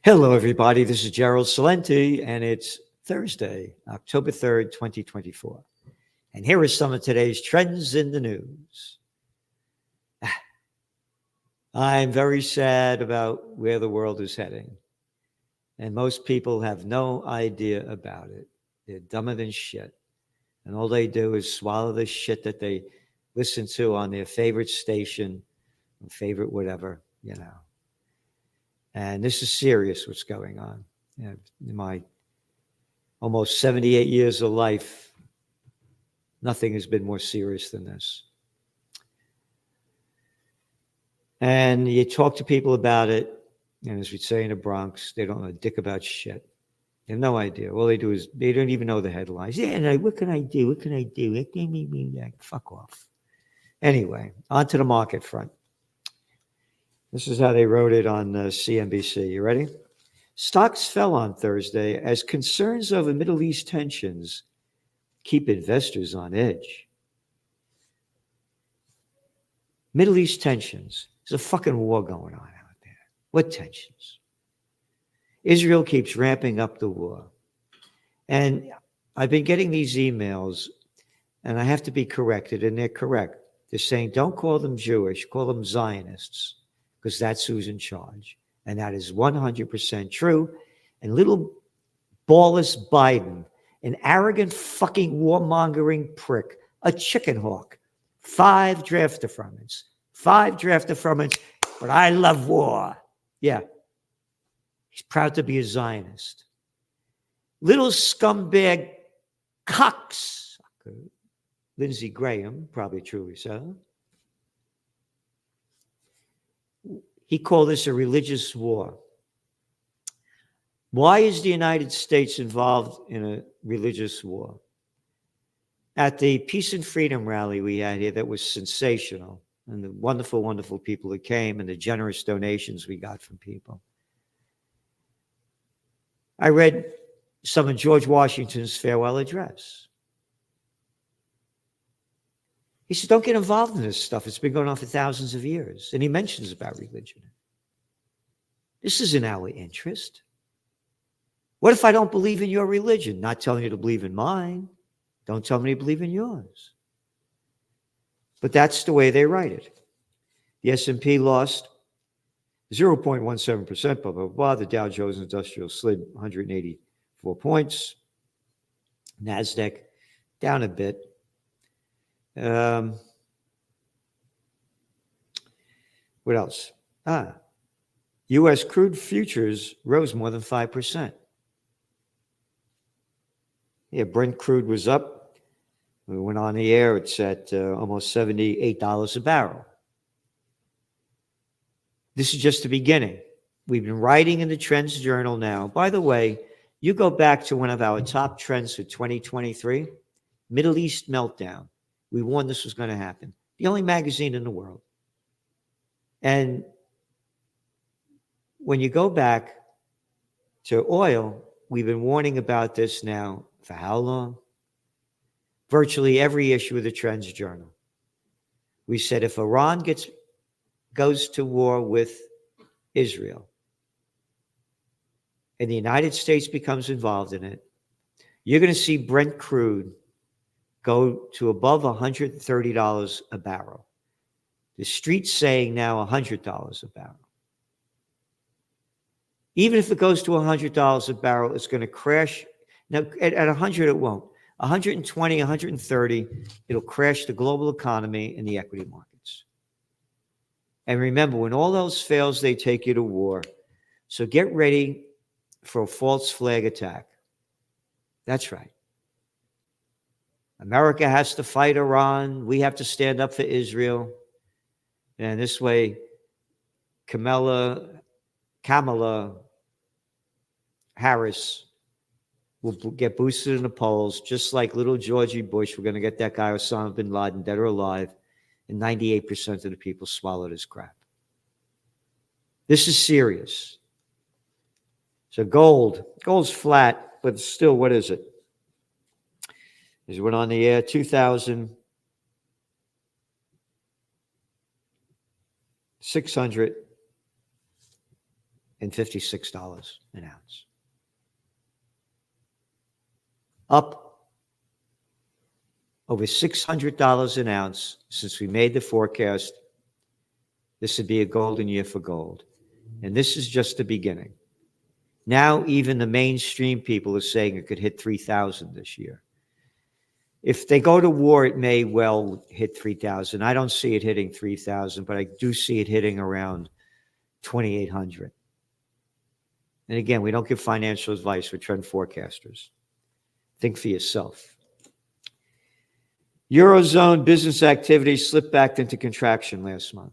Hello, everybody. This is Gerald Salenti, and it's Thursday, October 3rd, 2024. And here are some of today's trends in the news. I'm very sad about where the world is heading, and most people have no idea about it. They're dumber than shit, and all they do is swallow the shit that they listen to on their favorite station, favorite whatever, you know. And this is serious, what's going on. You know, in my almost 78 years of life, nothing has been more serious than this. And you talk to people about it, and as we say in the Bronx, they don't know a dick about shit. They have no idea. All they do is, they don't even know the headlines. Yeah, and what can I do? What can I do? Fuck off. Anyway, on to the market front. This is how they wrote it on CNBC. You ready? Stocks fell on Thursday as concerns over Middle East tensions keep investors on edge. Middle East tensions. There's a fucking war going on out there. What tensions? Israel keeps ramping up the war. And I've been getting these emails, and I have to be corrected, and they're correct. They're saying, don't call them Jewish, call them Zionists, because that's who's in charge. And that is 100% true. And little ballless Biden, an arrogant fucking warmongering prick, a chicken hawk, 5 draft deferments, but I love war. Yeah. He's proud to be a Zionist. Little scumbag cocksucker, Lindsey Graham, probably truly so. He called this a religious war. Why is the United States involved in a religious war? At the Peace and Freedom rally we had here, that was sensational, and the wonderful, wonderful people that came and the generous donations we got from people. I read some of George Washington's farewell address. He said, don't get involved in this stuff. It's been going on for thousands of years. And he mentions about religion. This is in our interest. What if I don't believe in your religion? Not telling you to believe in mine. Don't tell me to believe in yours. But that's the way they write it. The S&P lost 0.17%, blah, blah, blah. The Dow Jones Industrial slid 184 points. NASDAQ down a bit. What else? U.S. crude futures rose more than 5%. Yeah, Brent crude was up. We went on the air. It's at almost $78 a barrel. This is just the beginning. We've been writing in the Trends Journal now. By the way, you go back to one of our top trends for 2023, Middle East meltdown. We warned this was going to happen. The only magazine in the world. And when you go back to oil, we've been warning about this now for how long? Virtually every issue of the Trends Journal. We said if Iran goes to war with Israel and the United States becomes involved in it, you're going to see Brent crude go to above $130 a barrel. The street's saying now $100 a barrel. Even if it goes to $100 a barrel, it's going to crash. Now, at 100, it won't. 120, 130, it'll crash the global economy and the equity markets. And remember, when all else fails, they take you to war. So get ready for a false flag attack. That's right. America has to fight Iran. We have to stand up for Israel. And this way, Kamala Harris will get boosted in the polls, just like little Georgie Bush. We're going to get that guy Osama bin Laden, dead or alive. And 98% of the people swallowed his crap. This is serious. So gold's flat, but still, what is it? As went on the air, 2,600 $56 an ounce. Up over $600 an ounce since we made the forecast. This would be a golden year for gold. And this is just the beginning. Now, even the mainstream people are saying it could hit 3,000 this year. If they go to war, it may well hit 3,000. I don't see it hitting 3,000, but I do see it hitting around 2,800. And again, we don't give financial advice. We're trend forecasters. Think for yourself. Eurozone business activity slipped back into contraction last month.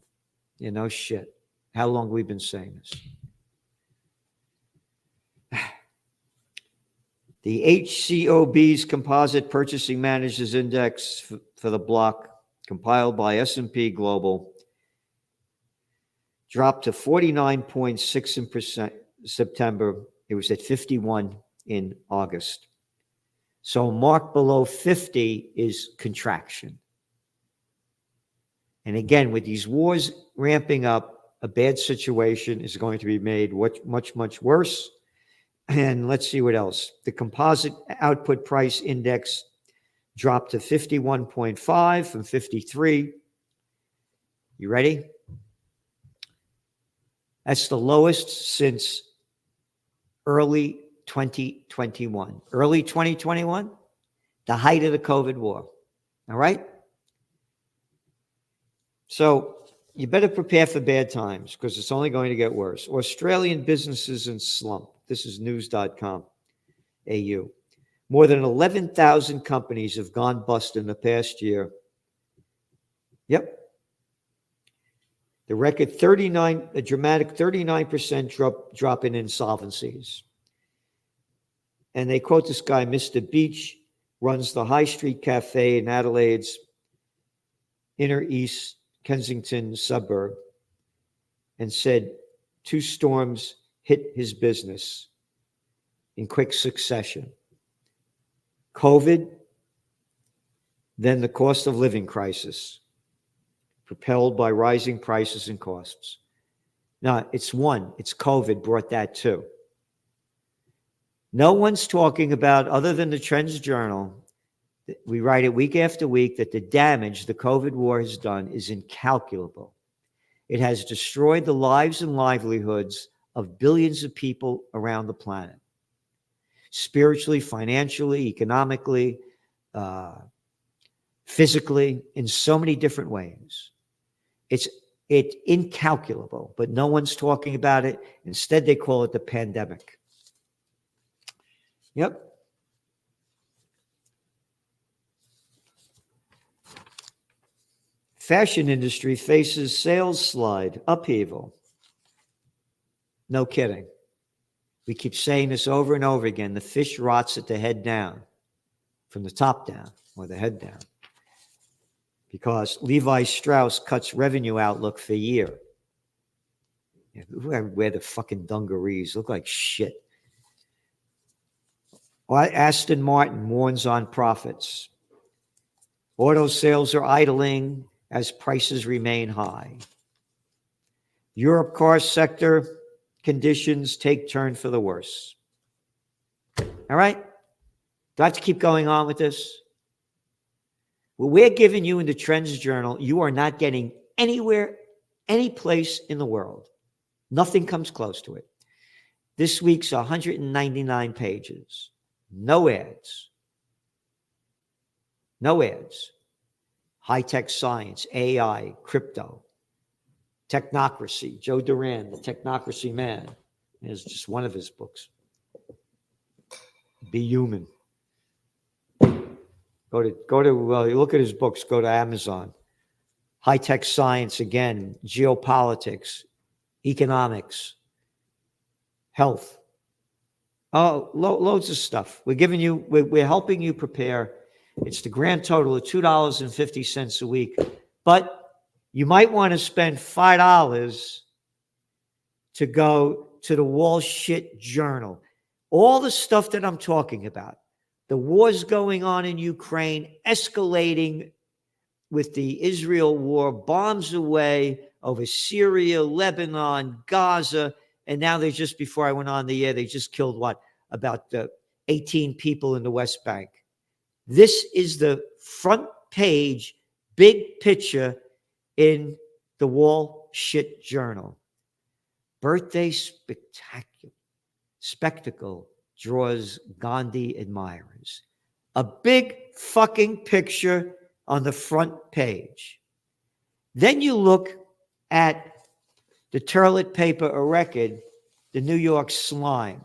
Yeah, no shit. How long have we been saying this? The HCOB's Composite Purchasing Managers Index for the block, compiled by S&P Global, dropped to 49.6% in September. It was at 51 in August. So a mark below 50 is contraction. And again, with these wars ramping up, a bad situation is going to be made much, much worse. And let's see what else. The composite output price index dropped to 51.5 from 53. You ready? That's the lowest since early 2021. Early 2021, the height of the COVID war. All right? So you better prepare for bad times because it's only going to get worse. Australian businesses in slump. This is news.com.au. More than 11,000 companies have gone bust in the past year. Yep. The record a dramatic 39% drop in insolvencies. And they quote this guy, Mr. Beach, runs the High Street Cafe in Adelaide's Inner East Kensington suburb, and said 2 storms hit his business in quick succession. COVID, then the cost of living crisis, propelled by rising prices and costs. Now, it's COVID brought that too. No one's talking about, other than the Trends Journal, we write it week after week, that the damage the COVID war has done is incalculable. It has destroyed the lives and livelihoods of billions of people around the planet, spiritually, financially, economically, physically, in so many different ways. It's incalculable, but no one's talking about it. Instead, they call it the pandemic. Yep. Fashion industry faces sales slide, upheaval. No kidding. We keep saying this over and over again. The fish rots at the head down, from the top down, or the head down. Because Levi Strauss cuts revenue outlook for a year. Who wear the fucking dungarees? Look like shit. Aston Martin warns on profits. Auto sales are idling as prices remain high. Europe car sector conditions take turn for the worse. All right? Do I have to keep going on with this? What we're giving you in the Trends Journal, you are not getting anywhere, any place in the world. Nothing comes close to it. This week's 199 pages. No ads. No ads. High-tech science, AI, crypto, technocracy. Joe Duran, the technocracy man. There's just one of his books. Be Human. Go to you look at his books, go to Amazon. High-tech science, again, geopolitics, economics, health. Oh, loads of stuff. We're helping you prepare. It's the grand total of $2.50 a week. But you might want to spend $5 to go to the Wall Shit Journal. All the stuff that I'm talking about. The wars going on in Ukraine, escalating with the Israel war, bombs away over Syria, Lebanon, Gaza, And now they just, before I went on the air, they just killed what? About 18 people in the West Bank. This is the front page, big picture in the Wall Shit Journal. Birthday spectacle draws Gandhi admirers. A big fucking picture on the front page. Then you look at the toilet paper a record, the New York slime.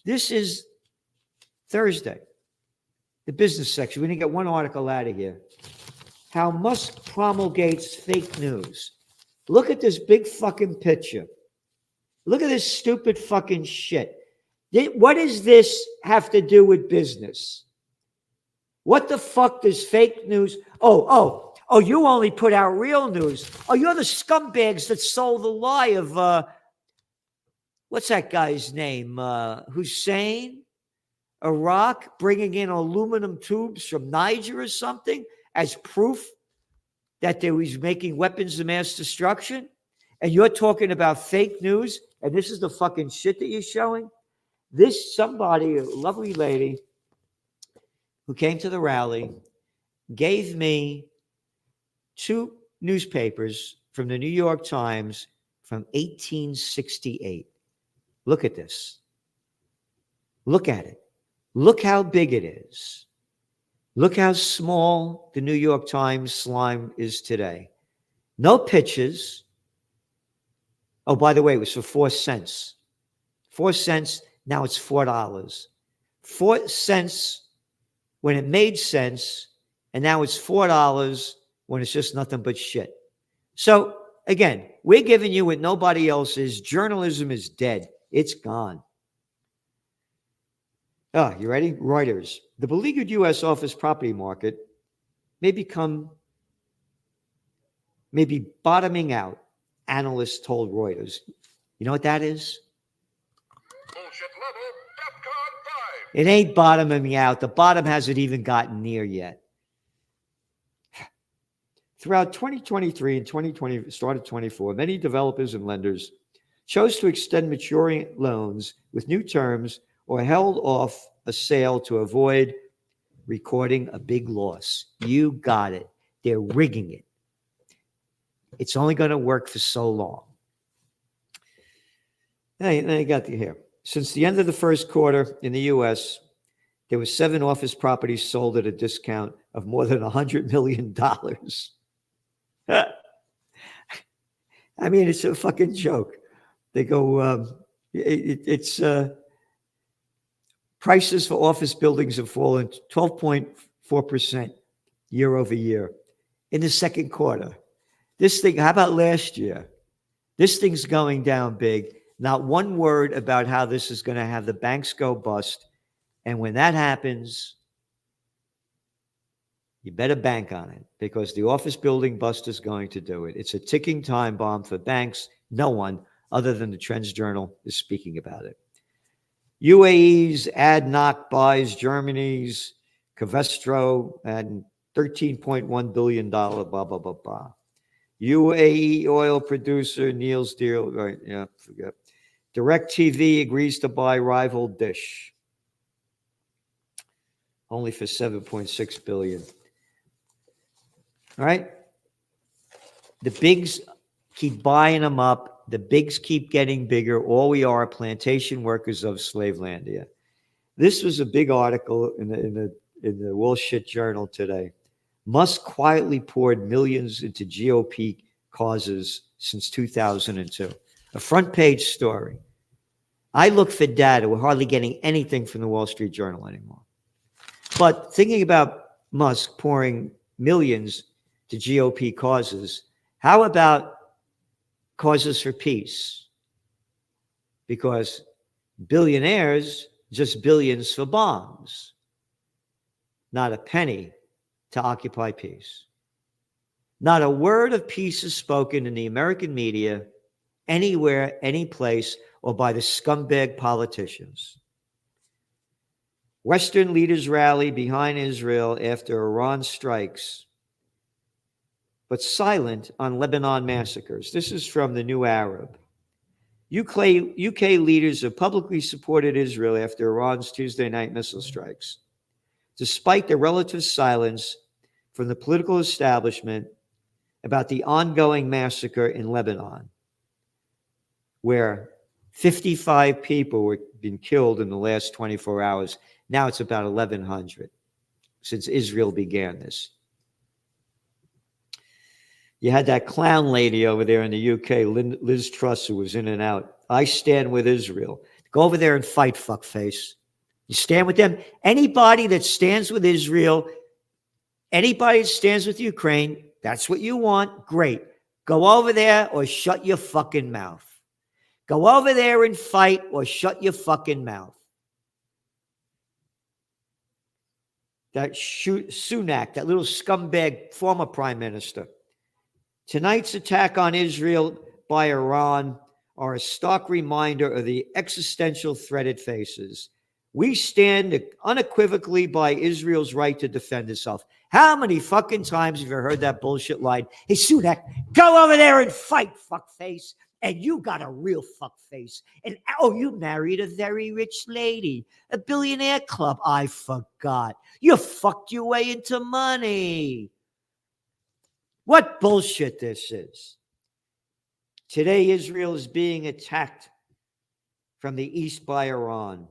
This is Thursday, the business section. We're going to get one article out of here. How Musk promulgates fake news. Look at this big fucking picture. Look at this stupid fucking shit. What does this have to do with business? What the fuck does fake news? Oh, you only put out real news. Oh, you're the scumbags that sold the lie of, what's that guy's name? Hussein, Iraq, bringing in aluminum tubes from Niger or something as proof that they was making weapons of mass destruction. And you're talking about fake news. And this is the fucking shit that you're showing. This somebody, a lovely lady who came to the rally, gave me 2 newspapers from the New York Times from 1868. Look at this. Look at it. Look how big it is. Look how small the New York Times slime is today. No pictures. Oh, by the way, it was for 4 cents. 4 cents, now it's $4. 4 cents when it made sense, and now it's $4 when it's just nothing but shit. So, again, we're giving you what nobody else is. Journalism is dead. It's gone. Oh, you ready? Reuters. The beleaguered U.S. office property market may be bottoming out, analysts told Reuters. You know what that is? Bullshit level, DEFCON 5. It ain't bottoming out. The bottom hasn't even gotten near yet. Throughout 2023 and 2020, start of 24, many developers and lenders chose to extend maturing loans with new terms or held off a sale to avoid recording a big loss. You got it. They're rigging it. It's only going to work for so long. I got you here. Since the end of the first quarter in the U.S., there were 7 office properties sold at a discount of more than $100 million. I mean, it's a fucking joke. They go, prices for office buildings have fallen 12.4% year over year in the second quarter. This thing, how about last year? This thing's going down big. Not one word about how this is going to have the banks go bust. And when that happens, you better bank on it, because the office building bust is going to do it. It's a ticking time bomb for banks. No one other than the Trends Journal is speaking about it. UAE's ADNOC buys Germany's Covestro and $13.1 billion, blah, blah, blah, blah. UAE oil producer Neil's deal, right, yeah, forget. DirecTV agrees to buy rival Dish. Only for $7.6 billion. All right? The bigs keep buying them up. The bigs keep getting bigger. All we are plantation workers of Slavelandia. This was a big article in the Wall Shit Journal today. Musk quietly poured millions into GOP causes since 2002. A front page story. I look for data. We're hardly getting anything from the Wall Street Journal anymore. But thinking about Musk pouring millions to GOP causes, how about causes for peace? Because billionaires, just billions for bombs. Not a penny to occupy peace. Not a word of peace is spoken in the American media, anywhere, any place, or by the scumbag politicians. Western leaders rally behind Israel after Iran strikes, but silent on Lebanon massacres. This is from the New Arab. UK leaders have publicly supported Israel after Iran's Tuesday night missile strikes, despite the relative silence from the political establishment about the ongoing massacre in Lebanon, where 55 people were been killed in the last 24 hours. Now it's about 1,100 since Israel began this. You had that clown lady over there in the UK, Liz Truss, who was in and out. I stand with Israel. Go over there and fight, fuckface. You stand with them. Anybody that stands with Israel, anybody that stands with Ukraine, that's what you want, great. Go over there or shut your fucking mouth. Go over there and fight or shut your fucking mouth. That Sunak, that little scumbag former prime minister. Tonight's attack on Israel by Iran are a stark reminder of the existential threat it faces. We stand unequivocally by Israel's right to defend itself. How many fucking times have you heard that bullshit line? Hey, Sunak, go over there and fight, fuckface. And you got a real fuckface. And oh, you married a very rich lady, a billionaire club. I forgot. You fucked your way into money. What bullshit this is. Today, Israel is being attacked from the east by Iran,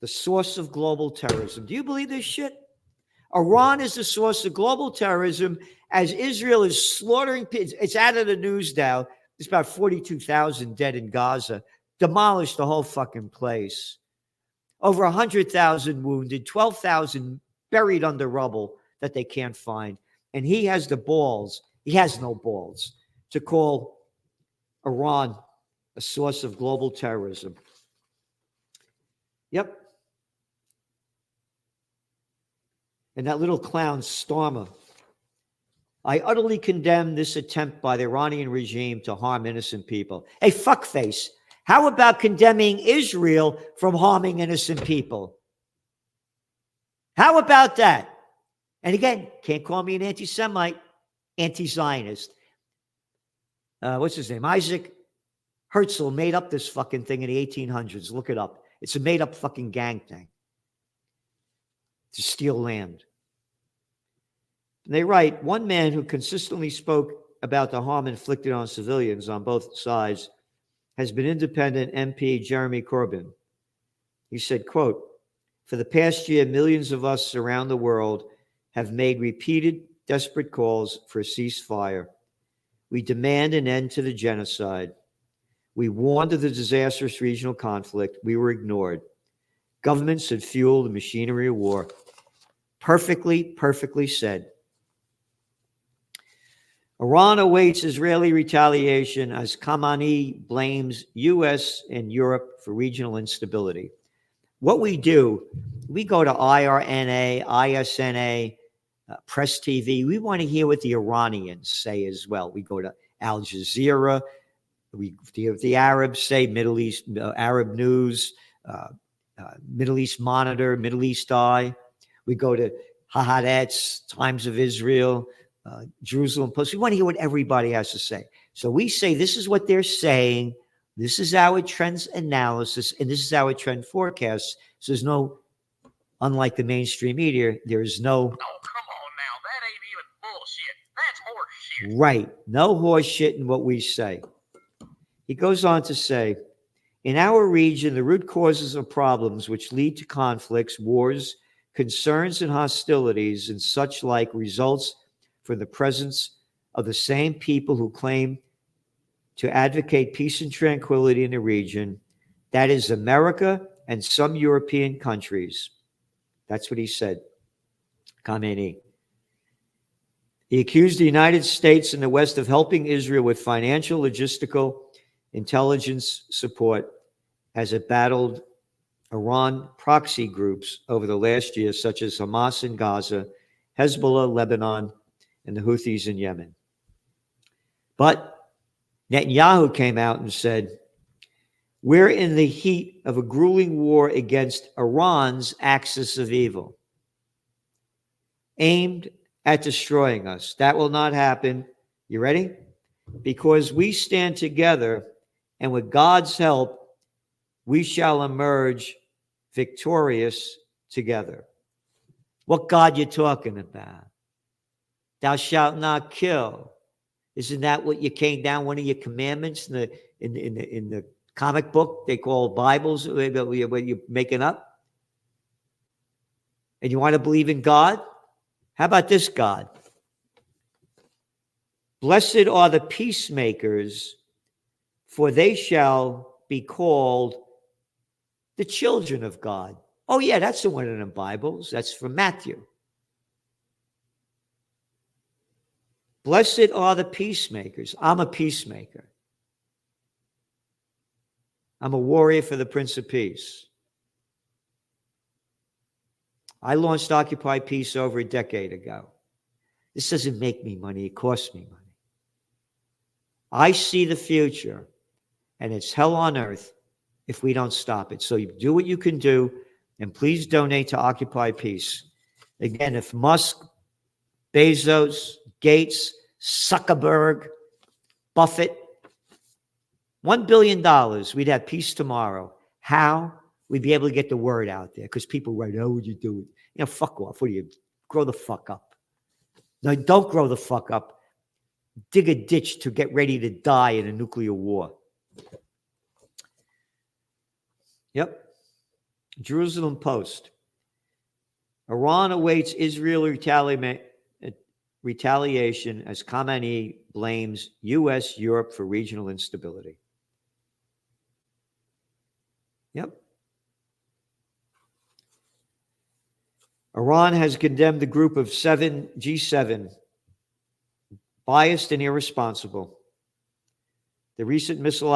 the source of global terrorism. Do you believe this shit? Iran is the source of global terrorism as Israel is slaughtering people. It's out of the news now. There's about 42,000 dead in Gaza. Demolished the whole fucking place. Over 100,000 wounded, 12,000 buried under rubble that they can't find. And he has the balls, he has no balls, to call Iran a source of global terrorism. Yep. And that little clown, Stormer. I utterly condemn this attempt by the Iranian regime to harm innocent people. Hey, fuckface, how about condemning Israel from harming innocent people? How about that? And again, can't call me an anti-Semite, anti-Zionist. What's his name? Isaac HERZL made up this fucking thing in the 1800s. Look it up. It's a made-up fucking gang thing to steal land. And they write, one man who consistently spoke about the harm inflicted on civilians on both sides has been independent MP Jeremy Corbyn. He said, quote, for the past year, millions of us around the world have made repeated, desperate calls for a ceasefire. We demand an end to the genocide. We warned of the disastrous regional conflict. We were ignored. Governments had fueled the machinery of war. Perfectly said. Iran awaits Israeli retaliation as Khamenei blames U.S. and Europe for regional instability. What we do, we go to IRNA, ISNA, Press TV. We want to hear what the Iranians say as well. We go to Al Jazeera. We hear what the Arabs say, Middle East, Arab News, Middle East Monitor, Middle East Eye. We go to Haaretz, Times of Israel, Jerusalem Post. We want to hear what everybody has to say. So we say, this is what they're saying. This is our trends analysis, and this is our trend forecast. So there's no, unlike the mainstream media, there is no. Oh, come on now. That ain't even bullshit. That's horse shit. Right. No horse shit in what we say. He goes on to say, in our region, the root causes of problems which lead to conflicts, wars, concerns, and hostilities, and such like results from the presence of the same people who claim to advocate peace and tranquility in the region, that is America and some European countries. That's what he said, Khamenei. He accused the United States and the West of helping Israel with financial, logistical, intelligence support as it battled Iran proxy groups over the last year, such as Hamas in Gaza, Hezbollah, Lebanon, and the Houthis in Yemen. But Netanyahu came out and said, we're in the heat of a grueling war against Iran's axis of evil, aimed at destroying us. That will not happen. You ready? Because we stand together and with God's help, we shall emerge victorious together. What God you talking about? Thou shalt not kill. Isn't that what you came down, one of your commandments in the comic book they call Bibles, where you're making up? And you want to believe in God? How about this God? Blessed are the peacemakers, for they shall be called the children of God. Oh, yeah, that's the one in the Bibles. That's from Matthew. Blessed are the peacemakers. I'm a peacemaker. I'm a warrior for the Prince of Peace. I launched Occupy Peace over a decade ago. This doesn't make me money. It costs me money. I see the future, and it's hell on earth if we don't stop it. So you do what you can do, and please donate to Occupy Peace. Again, if Musk, Bezos, Gates, Zuckerberg, Buffett, $1 billion, we'd have peace tomorrow. How? We'd be able to get the word out there because people write, how would you do it? You know, fuck off. What do you? Grow the fuck up. No, don't grow the fuck up. Dig a ditch to get ready to die in a nuclear war. Yep. Jerusalem Post. Iran awaits Israel retaliation as Khamenei blames U.S., Europe for regional instability. Yep. Iran has condemned the group of G7, biased and irresponsible. The recent missile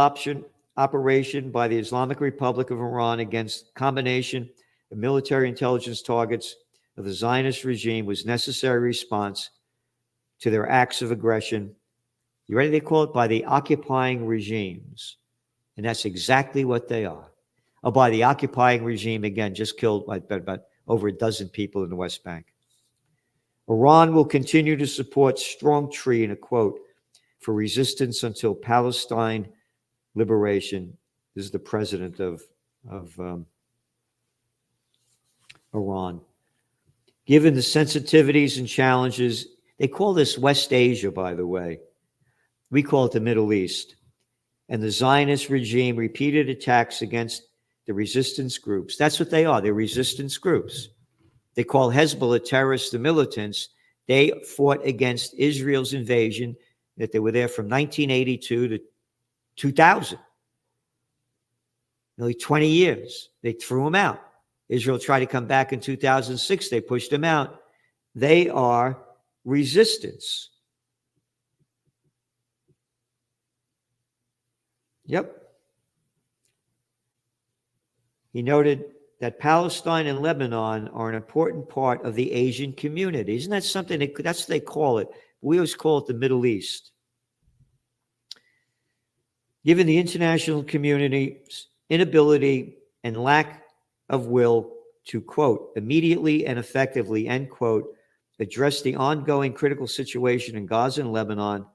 operation by the Islamic Republic of Iran against combination of military intelligence targets of the Zionist regime was necessary response to their acts of aggression. You ready? They call it by the occupying regimes. And that's exactly what they are. Oh, by the occupying regime, again, just killed about over a dozen people in the West Bank. Iran will continue to support strong tree, in a quote, for resistance until Palestine liberation. This is the president of Iran. Given the sensitivities and challenges, they call this West Asia, by the way. We call it the Middle East. And the Zionist regime repeated attacks against the resistance groups. That's what they are. They're resistance groups. They call HERZL terrorists, the militants. They fought against Israel's invasion, that they were there from 1982 to 2000. Nearly 20 years. They threw them out. Israel tried to come back in 2006. They pushed them out. They are resistance. Yep. He noted that Palestine and Lebanon are an important part of the Asian community. Isn't that something? That's what they call it. We always call it the Middle East. Given the international community's inability and lack of will to, quote, immediately and effectively, end quote, address the ongoing critical situation in Gaza and Lebanon,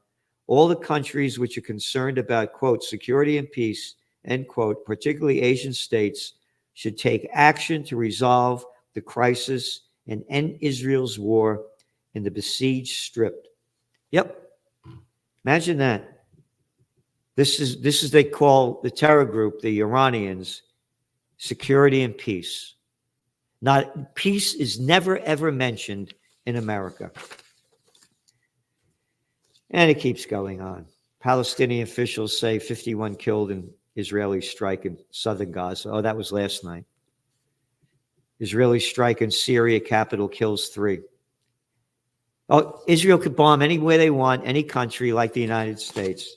all the countries which are concerned about, quote, security and peace, end quote, particularly Asian states, should take action to resolve the crisis and end Israel's war in the besieged strip. Yep. Imagine that. This is they call the terror group, the Iranians, security and peace. Not peace is never ever mentioned in America. And it keeps going on. Palestinian officials say 51 killed in Israeli strike in southern Gaza. Oh, that was last night. Israeli strike in Syria capital kills 3. Oh, Israel could bomb anywhere they want, any country like the United States.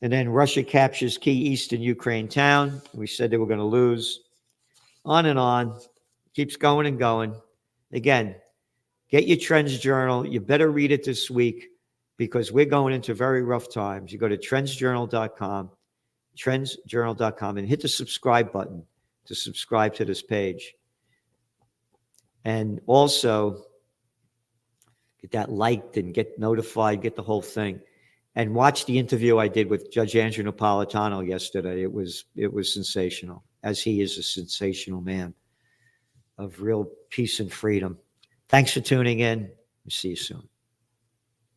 And then Russia captures key eastern Ukraine town. We said they were going to lose. On and on. Keeps going and going. Again, get your Trends Journal. You better read it this week because we're going into very rough times. You go to trendsjournal.com, and hit the subscribe button to subscribe to this page. And also get that liked and get notified, get the whole thing. And watch the interview I did with Judge Andrew Napolitano yesterday. It was sensational, as he is a sensational man of real peace and freedom. Thanks for tuning in. See you soon.